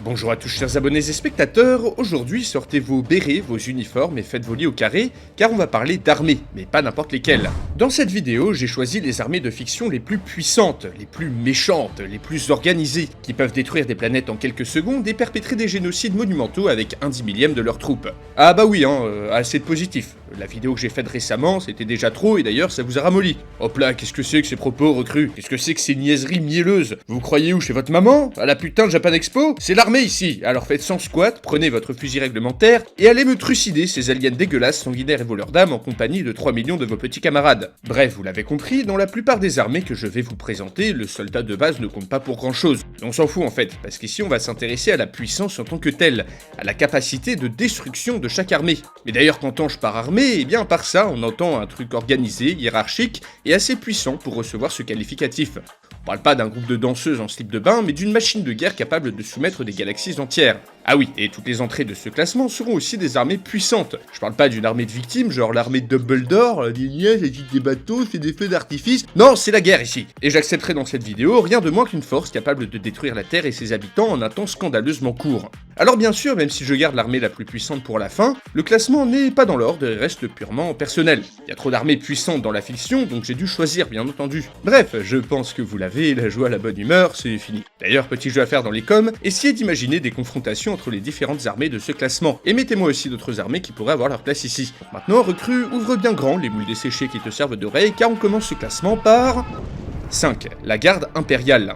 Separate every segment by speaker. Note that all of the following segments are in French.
Speaker 1: Bonjour à tous chers abonnés et spectateurs, aujourd'hui sortez vos bérets, vos uniformes et faites vos lits au carré, car on va parler d'armées, mais pas n'importe lesquelles. Dans cette vidéo, j'ai choisi les armées de fiction les plus puissantes, les plus méchantes, les plus organisées, qui peuvent détruire des planètes en quelques secondes et perpétrer des génocides monumentaux avec 1/100000 de leurs troupes. Ah bah oui, assez de positif. La vidéo que j'ai faite récemment, c'était déjà trop et d'ailleurs ça vous a ramolli. Hop là, qu'est-ce que c'est que ces propos recrues? Qu'est-ce que c'est que ces niaiseries mielleuses? Vous croyez où, chez votre maman? À la putain de Japan Expo? C'est l'armée ici, alors faites sans squat, prenez votre fusil réglementaire et allez me trucider ces aliens dégueulasses, sanguinaires et voleurs d'âme en compagnie de 3 millions de vos petits camarades. Bref, vous l'avez compris, dans la plupart des armées que je vais vous présenter, le soldat de base ne compte pas pour grand chose. On s'en fout en fait, parce qu'ici on va s'intéresser à la puissance en tant que telle, à la capacité de destruction de chaque armée. Mais d'ailleurs qu'entends-je par armée? Eh bien par ça, on entend un truc organisé, hiérarchique et assez puissant pour recevoir ce qualificatif. On parle pas d'un groupe de danseuses en slip de bain, mais d'une machine de guerre capable de soumettre des galaxies entières. Ah oui, et toutes les entrées de ce classement seront aussi des armées puissantes. Je parle pas d'une armée de victimes, genre l'armée de Dumbledore, des niaises, des bateaux, fait des feux d'artifice. Non, c'est la guerre ici. Et j'accepterai dans cette vidéo rien de moins qu'une force capable de détruire la Terre et ses habitants en un temps scandaleusement court. Alors bien sûr, même si je garde l'armée la plus puissante pour la fin, le classement n'est pas dans l'ordre et reste purement personnel. Il y a trop d'armées puissantes dans la fiction, donc j'ai dû choisir bien entendu. Bref, je pense que vous l'avez, la joie, la bonne humeur, c'est fini. D'ailleurs, petit jeu à faire dans les coms, essayez d'imaginer des confrontations entre les différentes armées de ce classement, et mettez-moi aussi d'autres armées qui pourraient avoir leur place ici. Maintenant, recrue, ouvre bien grand les moules desséchés qui te servent d'oreille, car on commence ce classement par... 5. La garde impériale.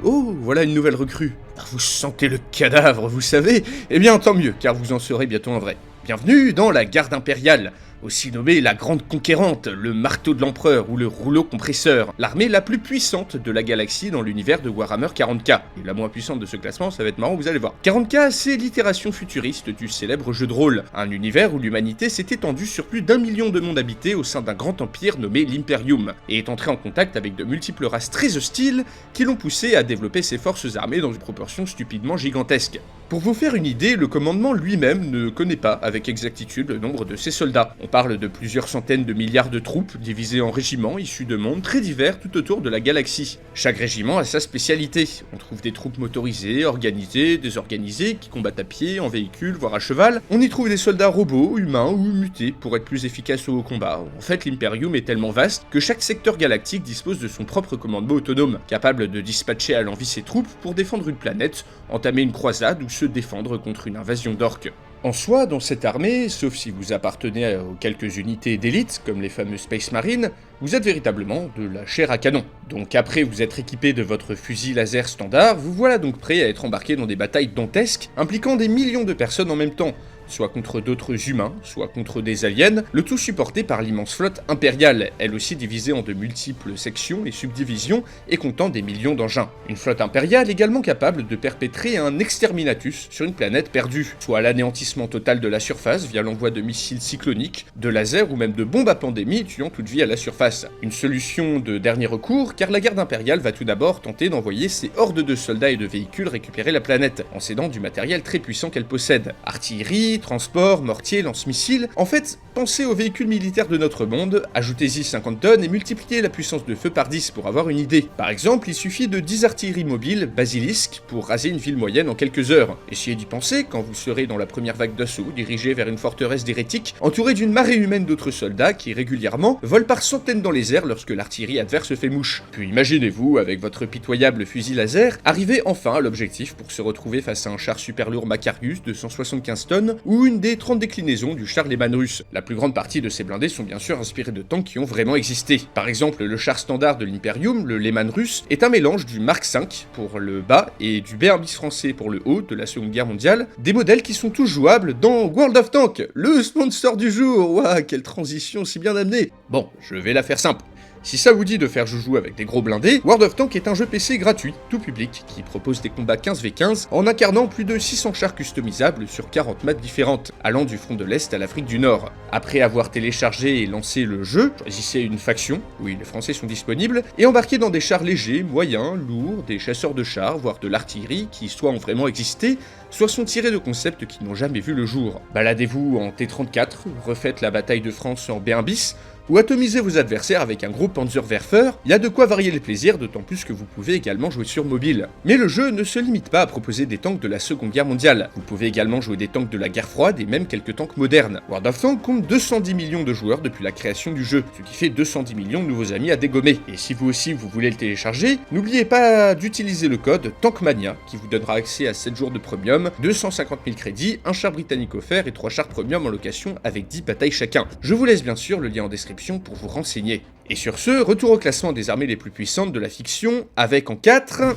Speaker 1: Oh, voilà une nouvelle recrue. Vous sentez le cadavre, vous savez? Eh bien, tant mieux, car vous en serez bientôt un vrai. Bienvenue dans la garde impériale, aussi nommée la Grande Conquérante, le marteau de l'empereur ou le rouleau compresseur, l'armée la plus puissante de la galaxie dans l'univers de Warhammer 40K. Et la moins puissante de ce classement, ça va être marrant, vous allez voir. 40K, c'est l'itération futuriste du célèbre jeu de rôle, un univers où l'humanité s'est étendue sur plus d'1 million de mondes habités au sein d'un grand empire nommé l'Imperium, et est entré en contact avec de multiples races très hostiles qui l'ont poussé à développer ses forces armées dans une proportion stupidement gigantesque. Pour vous faire une idée, le commandement lui-même ne connaît pas avec exactitude le nombre de ses soldats. On parle de plusieurs centaines de milliards de troupes divisées en régiments issus de mondes très divers tout autour de la galaxie. Chaque régiment a sa spécialité. On trouve des troupes motorisées, organisées, désorganisées, qui combattent à pied, en véhicule, voire à cheval. On y trouve des soldats robots, humains ou mutés pour être plus efficaces au combat. En fait, l'Imperium est tellement vaste que chaque secteur galactique dispose de son propre commando autonome, capable de dispatcher à l'envi ses troupes pour défendre une planète, entamer une croisade ou se défendre contre une invasion d'orques. En soi, dans cette armée, sauf si vous appartenez aux quelques unités d'élite, comme les fameux Space Marines, vous êtes véritablement de la chair à canon. Donc après vous être équipé de votre fusil laser standard, vous voilà donc prêt à être embarqué dans des batailles dantesques, impliquant des millions de personnes en même temps, soit contre d'autres humains, soit contre des aliens, le tout supporté par l'immense flotte impériale, elle aussi divisée en de multiples sections et subdivisions et comptant des millions d'engins. Une flotte impériale également capable de perpétrer un exterminatus sur une planète perdue, soit l'anéantissement total de la surface via l'envoi de missiles cycloniques, de lasers ou même de bombes à pandémie tuant toute vie à la surface. Une solution de dernier recours, car la garde impériale va tout d'abord tenter d'envoyer ses hordes de soldats et de véhicules récupérer la planète, en cédant du matériel très puissant qu'elle possède. Artillerie, transport, mortier, lance-missiles. En fait, pensez aux véhicules militaires de notre monde, ajoutez-y 50 tonnes et multipliez la puissance de feu par 10 pour avoir une idée. Par exemple, il suffit de 10 artilleries mobiles, basilisques, pour raser une ville moyenne en quelques heures. Essayez d'y penser quand vous serez dans la première vague d'assaut, dirigée vers une forteresse d'hérétiques, entourée d'une marée humaine d'autres soldats qui, régulièrement, volent par centaines dans les airs lorsque l'artillerie adverse fait mouche. Puis imaginez-vous, avec votre pitoyable fusil laser, arriver enfin à l'objectif pour se retrouver face à un char super lourd Macarius de 175 tonnes, ou une des 30 déclinaisons du char Lehman russe. La plus grande partie de ces blindés sont bien sûr inspirés de tanks qui ont vraiment existé. Par exemple, le char standard de l'Imperium, le Lehman russe, est un mélange du Mark V pour le bas et du B1 bis français pour le haut de la Seconde Guerre mondiale, des modèles qui sont tous jouables dans World of Tanks, le sponsor du jour. Waouh, quelle transition si bien amenée. Bon, je vais la faire simple. Si ça vous dit de faire joujou avec des gros blindés, World of Tanks est un jeu PC gratuit, tout public, qui propose des combats 15v15 en incarnant plus de 600 chars customisables sur 40 maps différentes, allant du front de l'Est à l'Afrique du Nord. Après avoir téléchargé et lancé le jeu, choisissez une faction, oui les Français sont disponibles, et embarquez dans des chars légers, moyens, lourds, des chasseurs de chars, voire de l'artillerie qui soit ont vraiment existé, soit sont tirés de concepts qui n'ont jamais vu le jour. Baladez-vous en T-34, refaites la bataille de France en B1 bis, ou atomiser vos adversaires avec un gros Panzerwerfer, il y a de quoi varier les plaisirs, d'autant plus que vous pouvez également jouer sur mobile. Mais le jeu ne se limite pas à proposer des tanks de la Seconde Guerre mondiale, vous pouvez également jouer des tanks de la guerre froide et même quelques tanks modernes. World of Tanks compte 210 millions de joueurs depuis la création du jeu, ce qui fait 210 millions de nouveaux amis à dégommer. Et si vous aussi vous voulez le télécharger, n'oubliez pas d'utiliser le code TANKMANIA qui vous donnera accès à 7 jours de premium, 250 000 crédits, un char britannique offert et 3 chars premium en location avec 10 batailles chacun. Je vous laisse bien sûr le lien en description pour vous renseigner. Et sur ce, retour au classement des armées les plus puissantes de la fiction, avec en 4,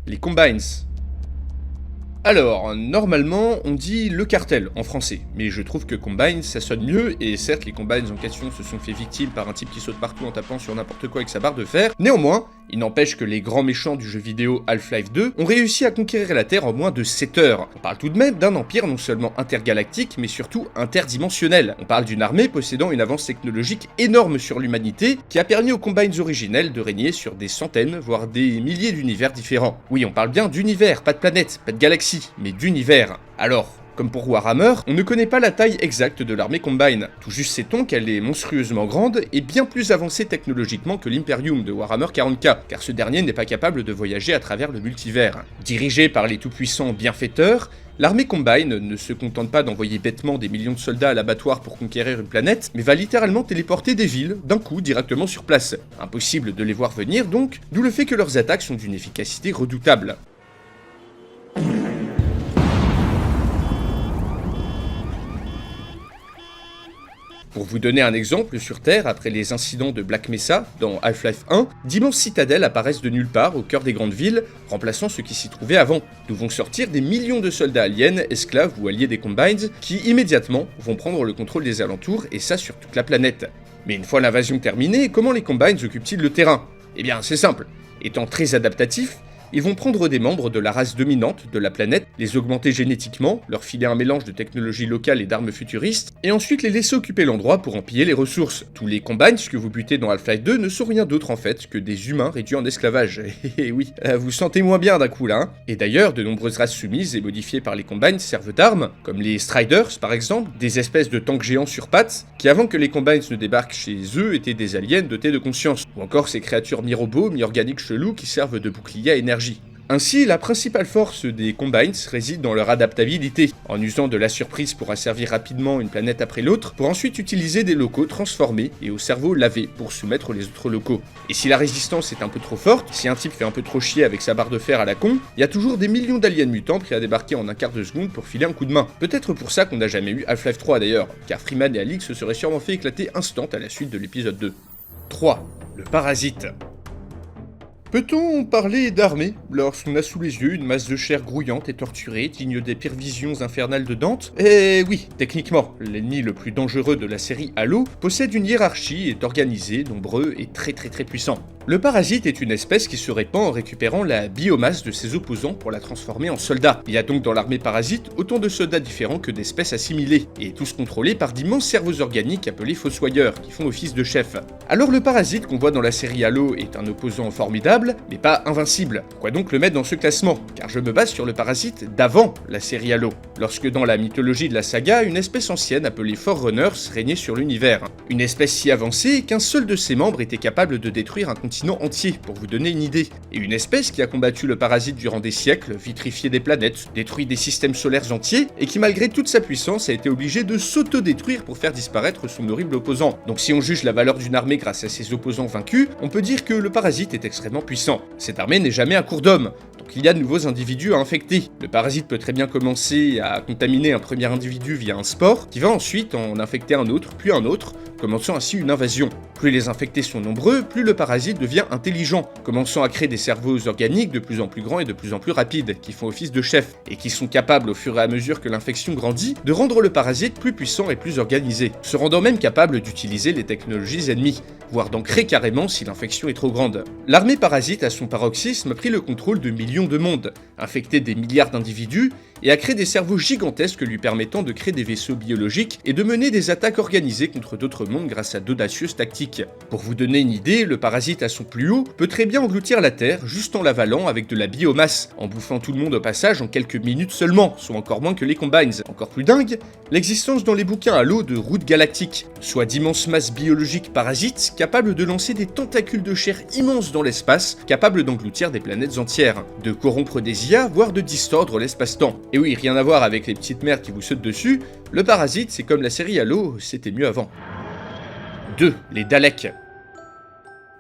Speaker 1: les Combines. Alors, normalement, on dit le cartel en français, mais je trouve que Combine, ça sonne mieux, et certes, les Combines en question se sont fait victimes par un type qui saute partout en tapant sur n'importe quoi avec sa barre de fer. Néanmoins, il n'empêche que les grands méchants du jeu vidéo Half-Life 2 ont réussi à conquérir la Terre en moins de 7 heures. On parle tout de même d'un empire non seulement intergalactique, mais surtout interdimensionnel. On parle d'une armée possédant une avance technologique énorme sur l'humanité, qui a permis aux Combines originels de régner sur des centaines, voire des milliers d'univers différents. Oui, on parle bien d'univers, pas de planète, pas de galaxie, mais d'univers. Alors, comme pour Warhammer, on ne connaît pas la taille exacte de l'armée Combine. Tout juste sait-on qu'elle est monstrueusement grande et bien plus avancée technologiquement que l'Imperium de Warhammer 40k, car ce dernier n'est pas capable de voyager à travers le multivers. Dirigée par les tout-puissants bienfaiteurs, l'armée Combine ne se contente pas d'envoyer bêtement des millions de soldats à l'abattoir pour conquérir une planète, mais va littéralement téléporter des villes, d'un coup, directement sur place. Impossible de les voir venir donc, d'où le fait que leurs attaques sont d'une efficacité redoutable. Pour vous donner un exemple, sur Terre, après les incidents de Black Mesa, dans Half-Life 1, d'immenses citadelles apparaissent de nulle part au cœur des grandes villes, remplaçant ce qui s'y trouvait avant, d'où vont sortir des millions de soldats aliens, esclaves ou alliés des Combines, qui immédiatement vont prendre le contrôle des alentours, et ça sur toute la planète. Mais une fois l'invasion terminée, comment les Combines occupent-ils le terrain? Eh bien c'est simple, étant très adaptatifs, ils vont prendre des membres de la race dominante de la planète, les augmenter génétiquement, leur filer un mélange de technologies locales et d'armes futuristes, et ensuite les laisser occuper l'endroit pour en piller les ressources. Tous les Combines que vous butez dans Half-Life 2 ne sont rien d'autre en fait que des humains réduits en esclavage. Et oui, vous sentez moins bien d'un coup là, hein. Et d'ailleurs, de nombreuses races soumises et modifiées par les Combines servent d'armes, comme les Striders par exemple, des espèces de tanks géants sur pattes, qui avant que les Combines ne débarquent chez eux étaient des aliens dotés de conscience, ou encore ces créatures mi-robots, mi-organiques chelous qui servent de bouclier à énergie. Ainsi, la principale force des Combines réside dans leur adaptabilité, en usant de la surprise pour asservir rapidement une planète après l'autre, pour ensuite utiliser des locaux transformés et au cerveau lavé pour soumettre les autres locaux. Et si la résistance est un peu trop forte, si un type fait un peu trop chier avec sa barre de fer à la con, il y a toujours des millions d'aliens mutants prêts à débarquer en un quart de seconde pour filer un coup de main. Peut-être pour ça qu'on n'a jamais eu Half-Life 3 d'ailleurs, car Freeman et Alix se seraient sûrement fait éclater instant à la suite de l'épisode 2. 3. Le parasite. Peut-on parler d'armée lorsqu'on a sous les yeux une masse de chair grouillante et torturée, digne des pires visions infernales de Dante? Eh oui, techniquement, l'ennemi le plus dangereux de la série Halo possède une hiérarchie et est organisé, nombreux et très puissant. Le parasite est une espèce qui se répand en récupérant la biomasse de ses opposants pour la transformer en soldats. Il y a donc dans l'armée parasite autant de soldats différents que d'espèces assimilées, et tous contrôlés par d'immenses cerveaux organiques appelés fossoyeurs, qui font office de chef. Alors le parasite qu'on voit dans la série Halo est un opposant formidable, mais pas invincible. Pourquoi donc le mettre dans ce classement? Car je me base sur le parasite d'avant la série Halo, lorsque dans la mythologie de la saga, une espèce ancienne appelée Forerunners régnait sur l'univers. Une espèce si avancée qu'un seul de ses membres était capable de détruire un continent entier, pour vous donner une idée. Et une espèce qui a combattu le parasite durant des siècles, vitrifié des planètes, détruit des systèmes solaires entiers, et qui malgré toute sa puissance a été obligée de s'auto-détruire pour faire disparaître son horrible opposant. Donc si on juge la valeur d'une armée grâce à ses opposants vaincus, on peut dire que le parasite est extrêmement puissant. Cette armée n'est jamais un cours d'homme, donc il y a de nouveaux individus à infecter. Le parasite peut très bien commencer à contaminer un premier individu via un spore, qui va ensuite en infecter un autre, puis un autre, commençant ainsi une invasion. Plus les infectés sont nombreux, plus le parasite devient intelligent, commençant à créer des cerveaux organiques de plus en plus grands et de plus en plus rapides, qui font office de chef, et qui sont capables au fur et à mesure que l'infection grandit, de rendre le parasite plus puissant et plus organisé, se rendant même capable d'utiliser les technologies ennemies, voire d'en créer carrément si l'infection est trop grande. L'armée parasite à son paroxysme prit le contrôle de millions millions de mondes, infecté des milliards d'individus, et a créé des cerveaux gigantesques lui permettant de créer des vaisseaux biologiques et de mener des attaques organisées contre d'autres mondes grâce à d'audacieuses tactiques. Pour vous donner une idée, le parasite à son plus haut peut très bien engloutir la Terre juste en l'avalant avec de la biomasse, en bouffant tout le monde au passage en quelques minutes seulement, soit encore moins que les Combines. Encore plus dingue, l'existence dans les bouquins Halo de routes galactiques, soit d'immenses masses biologiques parasites capables de lancer des tentacules de chair immenses dans l'espace, capables d'engloutir des planètes entières, de corrompre des IA, voire de distordre l'espace-temps. Et oui, rien à voir avec les petites merdes qui vous sautent dessus, le parasite c'est comme la série Halo, c'était mieux avant. 2. Les Daleks.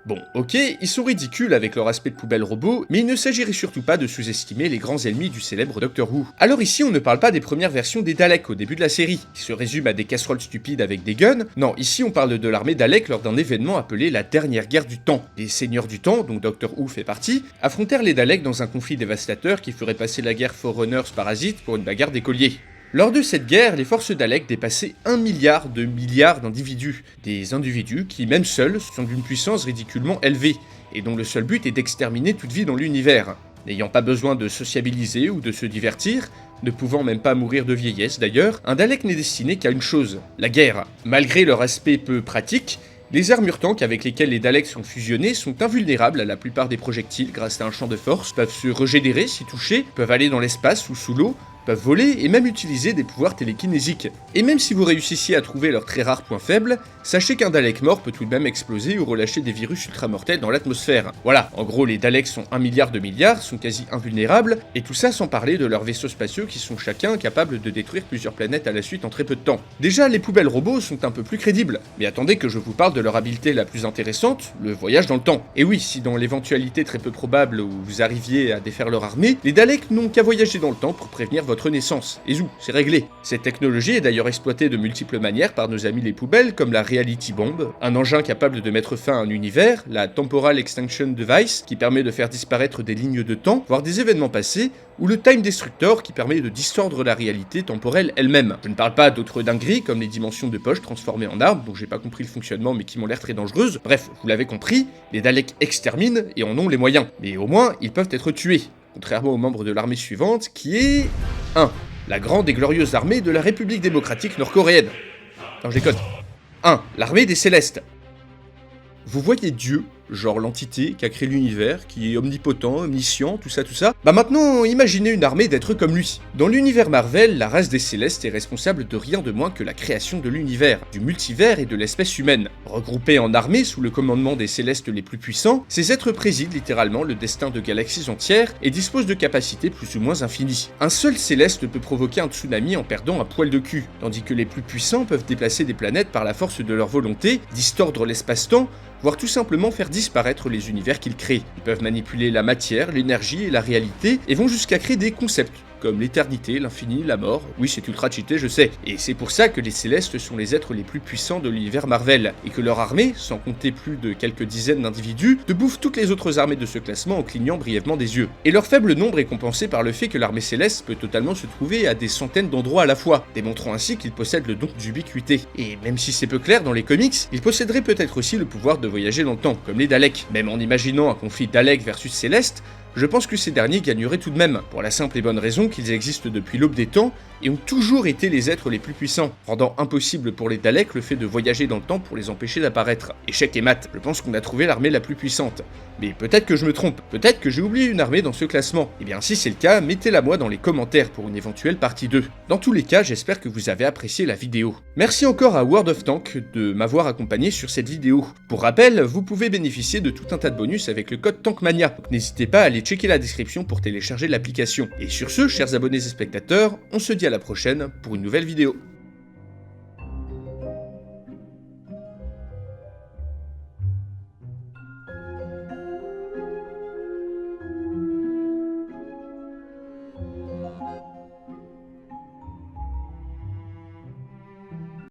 Speaker 1: Bon, ok, ils sont ridicules avec leur aspect de poubelle robot, mais il ne s'agirait surtout pas de sous-estimer les grands ennemis du célèbre Doctor Who. Alors ici, on ne parle pas des premières versions des Daleks au début de la série, qui se résument à des casseroles stupides avec des guns. Non, ici on parle de l'armée Dalek lors d'un événement appelé la Dernière Guerre du Temps. Les Seigneurs du Temps, dont Doctor Who fait partie, affrontèrent les Daleks dans un conflit dévastateur qui ferait passer la guerre Forerunners Parasite pour une bagarre d'écoliers. Lors de cette guerre, les forces Daleks dépassaient 1 milliard d'individus. Des individus qui, même seuls, sont d'une puissance ridiculement élevée, et dont le seul but est d'exterminer toute vie dans l'univers. N'ayant pas besoin de sociabiliser ou de se divertir, ne pouvant même pas mourir de vieillesse d'ailleurs, un Dalek n'est destiné qu'à une chose, la guerre. Malgré leur aspect peu pratique, les armures tanks avec lesquelles les Daleks sont fusionnés sont invulnérables à la plupart des projectiles grâce à un champ de force, peuvent se régénérer si touchés, peuvent aller dans l'espace ou sous l'eau, peuvent voler et même utiliser des pouvoirs télékinésiques. Et même si vous réussissiez à trouver leur très rare point faible, sachez qu'un Dalek mort peut tout de même exploser ou relâcher des virus ultramortels dans l'atmosphère. Voilà, en gros les Daleks sont 1 milliard de milliards, sont quasi invulnérables, et tout ça sans parler de leurs vaisseaux spatiaux qui sont chacun capables de détruire plusieurs planètes à la suite en très peu de temps. Déjà, les poubelles robots sont un peu plus crédibles, mais attendez que je vous parle de leur habileté la plus intéressante, le voyage dans le temps. Et oui, si dans l'éventualité très peu probable où vous arriviez à défaire leur armée, les Daleks n'ont qu'à voyager dans le temps pour prévenir votre naissance. Et zou, c'est réglé. Cette technologie est d'ailleurs exploitée de multiples manières par nos amis les poubelles, comme la Reality Bomb, un engin capable de mettre fin à un univers, la Temporal Extinction Device, qui permet de faire disparaître des lignes de temps, voire des événements passés, ou le Time Destructor, qui permet de distordre la réalité temporelle elle-même. Je ne parle pas d'autres dingueries, comme les dimensions de poche transformées en armes, dont j'ai pas compris le fonctionnement mais qui m'ont l'air très dangereuses. Bref, vous l'avez compris, les Daleks exterminent et en ont les moyens. Mais au moins, ils peuvent être tués. Contrairement aux membres de l'armée suivante, qui est... 1. La grande et glorieuse armée de la République démocratique nord-coréenne. Non, je déconne. 1. L'armée des Célestes. Vous voyez Dieu, genre l'entité qui a créé l'univers, qui est omnipotent, omniscient, tout ça. Bah maintenant, imaginez une armée d'êtres comme lui. Dans l'univers Marvel, la race des Célestes est responsable de rien de moins que la création de l'univers, du multivers et de l'espèce humaine. Regroupés en armée sous le commandement des Célestes les plus puissants, ces êtres président littéralement le destin de galaxies entières et disposent de capacités plus ou moins infinies. Un seul Céleste peut provoquer un tsunami en perdant un poil de cul, tandis que les plus puissants peuvent déplacer des planètes par la force de leur volonté, distordre l'espace-temps, voire tout simplement faire disparaître les univers qu'ils créent. Ils peuvent manipuler la matière, l'énergie et la réalité, et vont jusqu'à créer des concepts, comme l'éternité, l'infini, la mort. Oui, c'est ultra cheaté, je sais. Et c'est pour ça que les Célestes sont les êtres les plus puissants de l'univers Marvel, et que leur armée, sans compter plus de quelques dizaines d'individus, te bouffe toutes les autres armées de ce classement en clignant brièvement des yeux. Et leur faible nombre est compensé par le fait que l'armée céleste peut totalement se trouver à des centaines d'endroits à la fois, démontrant ainsi qu'ils possèdent le don d'ubiquité. Et même si c'est peu clair dans les comics, ils posséderaient peut-être aussi le pouvoir de voyager dans le temps, comme les Daleks. Même en imaginant un conflit Dalek versus Céleste, je pense que ces derniers gagneraient tout de même, pour la simple et bonne raison qu'ils existent depuis l'aube des temps et ont toujours été les êtres les plus puissants, rendant impossible pour les Daleks le fait de voyager dans le temps pour les empêcher d'apparaître. Échec et mat, je pense qu'on a trouvé l'armée la plus puissante. Mais peut-être que je me trompe, peut-être que j'ai oublié une armée dans ce classement. Et bien si c'est le cas, mettez-la moi dans les commentaires pour une éventuelle partie 2. Dans tous les cas, j'espère que vous avez apprécié la vidéo. Merci encore à World of Tank de m'avoir accompagné sur cette vidéo. Pour rappel, vous pouvez bénéficier de tout un tas de bonus avec le code TANKMANIA, donc n'hésitez pas à aller checker la description pour télécharger l'application. Et sur ce, chers abonnés et spectateurs, on se dit à la prochaine pour une nouvelle vidéo.